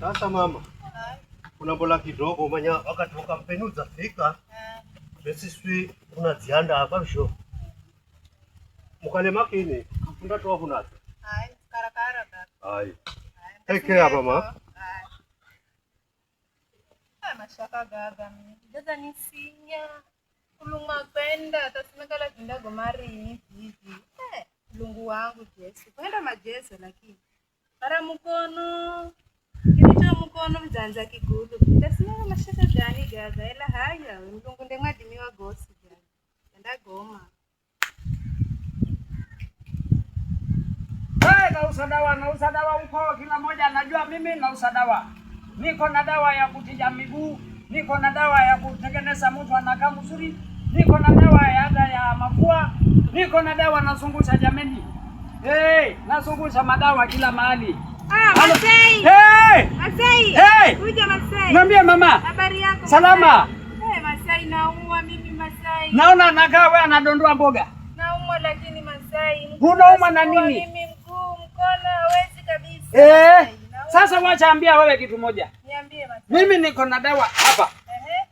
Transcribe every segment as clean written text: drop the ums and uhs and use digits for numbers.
Sasa mama, kuna bola kidogo manya wakati wa kampeni uzafika. Basi sisi tunazianda hapa sho. Mukale makini, kunda toa kunata. Hai, karakara baba. Hai. Take care mama. Mashaka gaga mimi. Jaza nisinya. Kulunga kwenda tasimekala kindago mari hivi. Lungu wangu Yesu. Kwenda majeso lakini. Para mkono. Kilicho mkono mjanja kigudu. Tasimeka mashaka gani gaga ila haya. Lungu ndengwa dimiwa gosi gaga. Enda goma. Nauza dawa huko, kila mmoja anajua mimi nauza dawa. Niko na dawa ya kutija miguu, niko na dawa ya kutengeneza mtu anakaa mzuri, niko na dawa ya mafua, niko na dawa nazungusha jameni. Nazungusha madawa kila mahali. Masai. Masai. Kuja Masai. Niambie mama. Habari yako? Salama. Masai naumwa mimi Masai. Naona anakaa wewe anadondoa mboga. Naumwa lakini Masai. Unaumwa na nini? Mimi mguu, mkono hawezi kabisa. Sasa wacha ambia wewe kitu moja. Niambie Masai. Mimi niko na dawa hapa.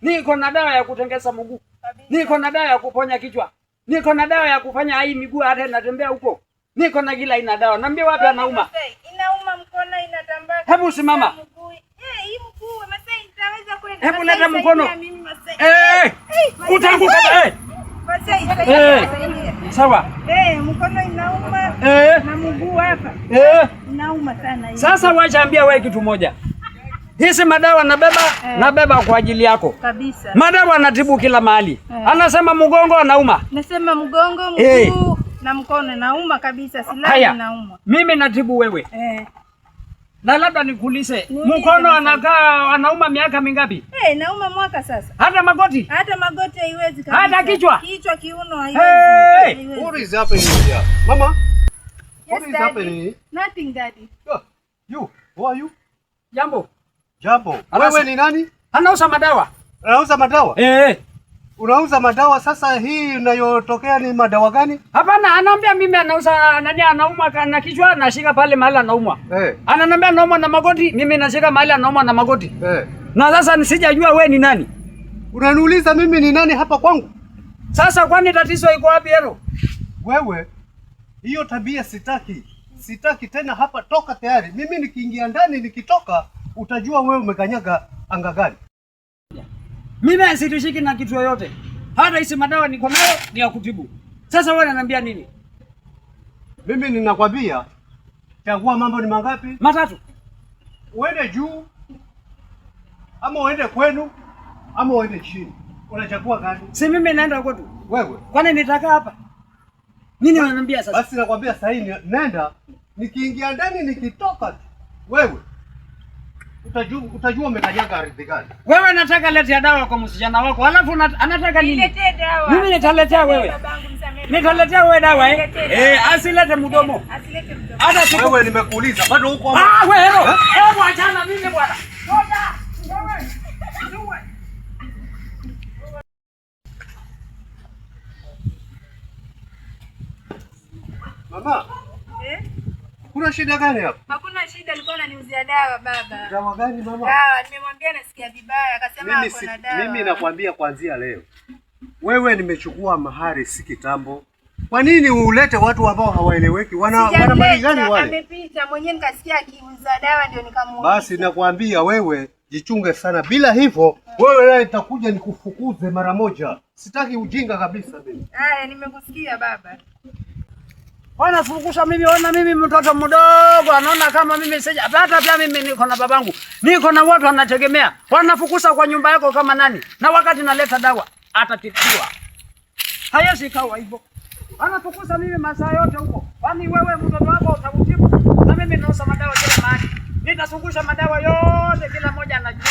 Niko na dawa ya kutengeza mguu. Niko na dawa ya kuponya kichwa. Niko na dawa ya kufanya hii miguu hata inatembea huko. Niko na kila ina dawa. Niambie wapi anauma? Inauma mkono inatambaa. Hebu simama. Hii mguu Masai nitaweza kwenda. Hebu leta mkono. Utanguka. Sawa. Mkono inauma. Na mguu hapa. Inauma sana hivi. Sasa wacha ambia wewe kitu moja. Hizi madawa nabeba kwa ajili yako. Kabisa. Madawa anatibu kila mahali. Anasema mgongo anauma. Nasema mgongo, mguu na mkono nauma kabisa. Silali nauma. Mimi natibu wewe. Na labda nikuulize, mkono anauma miaka mingapi? Nauma mwaka sasa. Hata magoti? Hata magoti haiwezi kabisa. Hata kichwa? Kichwa, kiuno haiwezi. What is happening here? Mama? Yes, what is happening? Nothing, Daddy. You, who are you? Jambo. Jambo. Wewe ni nani? Anauza madawa. Anauza madawa? Unauza madawa. Sasa hii inayotokea ni madawa gani? Hapana, anaambia mimi anauza anauma na kichwa, nashika pale mahali anaumwa. Ananiambia anauma na magoti, mimi nashika mahali anauma na magoti. Na sasa nisijajua we ni nani. Unaniuliza mimi ni nani hapa kwangu? Sasa kwani tatizo iko wapi hero? Wewe hiyo tabia sitaki. Sitaki tena hapa, toka tayari. Mimi nikiingia ndani nikitoka utajua wewe umekanyaga anga gani. Mimi sitishiki na kitu yoyote. Hata hizi madawa niko nayo ni ya kutibu. Sasa wewe unaniambia nini? Mimi ninakwambia chagua, mambo ni mangapi? Matatu. Uende juu ama uende kwenu ama uende chini. Unachagua gani? Si mimi naenda kwetu. Wewe. Kwani nitakaa hapa? Nini unaniambia sasa? Basi nakwambia sasa hivi nenda, nikiingia ndani nikitoka wewe utajua umekanyaga ardhi gani. Wewe nataka letea dawa kwa msichana wako, alafu anataka nini? Niletee dawa. Mimi nitaletea wewe. Nitaletea wewe dawa asilete mdomo. Asilete mdomo. Hata wewe nimekuuliza bado huko hapo. Wewe hebu achana mimi bwana. Mama. Kuna shida gani hapa? Hakuna shida, alikuwa ananiuzia dawa baba. Dawa gani mama? Dawa, nimemwambia nasikia vibaya, akasema hapo na dawa. Mimi nakwambia kuanzia leo. Wewe nimechukua mahari si kitambo. Kwa nini ulete watu ambao hawaeleweki? Wana mali gani wale? Amepita mwenyewe nikasikia akiuza dawa ndio nikamuuliza. Basi nakwambia wewe jichunge sana. Bila hivyo wewe naye nitakuja nikufukuze mara moja. Sitaki ujinga kabisa mimi. Haya, nimekusikia baba. Wanafukusha mimi, ona mimi mtoto mdogo, anaona kama mimi sija. Hata pia mimi niko na babangu. Niko na watu wanategemea. Wanafukusha kwa nyumba yako kama nani? Na wakati naleta dawa atatibiwa. Hayasi kawa hivyo. Wanafukusha mimi masaa yote huko. Kwani wewe mtoto wako utakutibu? Na mimi nauza madawa kila mahali. Nitazungusha madawa yote, kila mmoja anajua.